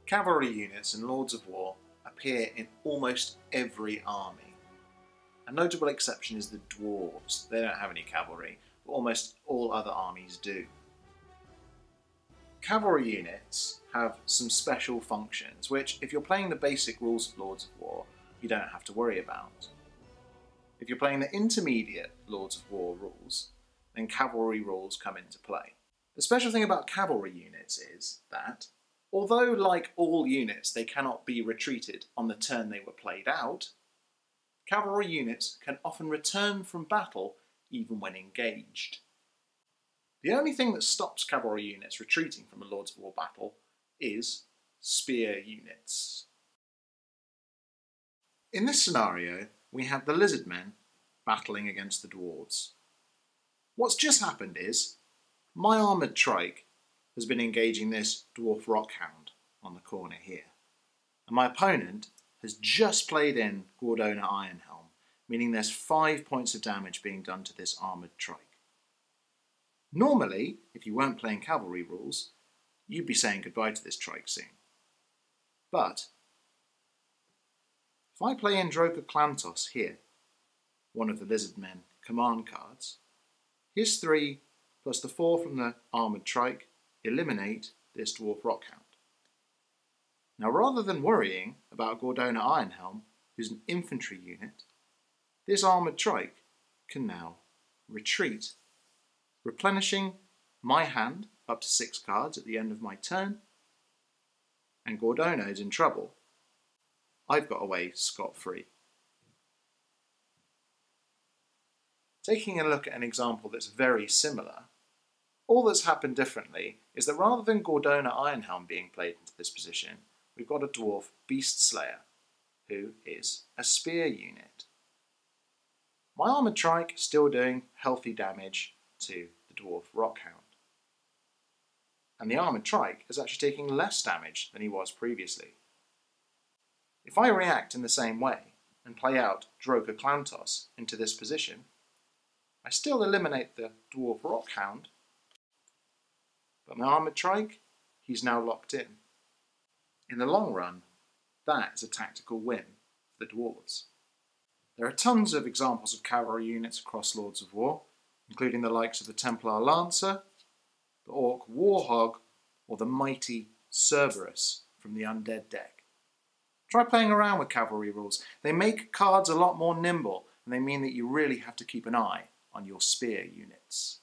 Cavalry units in Lords of War appear in almost every army. A notable exception is the Dwarves. They don't have any cavalry, but almost all other armies do. Cavalry units have some special functions which, if you're playing the basic rules of Lords of War, you don't have to worry about. If you're playing the intermediate Lords of War rules, then cavalry rules come into play. The special thing about cavalry units is that, although like all units they cannot be retreated on the turn they were played out, cavalry units can often return from battle even when engaged. The only thing that stops cavalry units retreating from a Lords of War battle is spear units. In this scenario, we have the lizard men battling against the dwarves. What's just happened is, my armoured trike has been engaging this dwarf rockhound on the corner here, and my opponent has just played in Gordona Ironhelm, meaning there's 5 points of damage being done to this armoured trike. Normally, if you weren't playing cavalry rules, you'd be saying goodbye to this trike soon. But if I play in Droka Klantos here, one of the lizard men command cards, his 3 plus the 4 from the armoured trike eliminate this dwarf rockhound. Now, rather than worrying about Gordona Ironhelm, who's an infantry unit, this armoured trike can now retreat, replenishing my hand up to 6 cards at the end of my turn, and Gordona is in trouble. I've got away scot-free. Taking a look at an example that's very similar, all that's happened differently is that rather than Gordona Ironhelm being played into this position, we've got a dwarf Beast Slayer, who is a spear unit. My armoured trike is still doing healthy damage to the dwarf rockhound, and the armoured trike is actually taking less damage than he was previously. If I react in the same way and play out Droka Klantos into this position, I still eliminate the dwarf rockhound, but my armoured trike, he's now locked in. In the long run, that is a tactical win for the dwarves. There are tons of examples of cavalry units across Lords of War, including the likes of the Templar Lancer, the Orc Warhog, or the mighty Cerberus from the Undead deck. Try playing around with cavalry rules. They make cards a lot more nimble, and they mean that you really have to keep an eye on your spear units.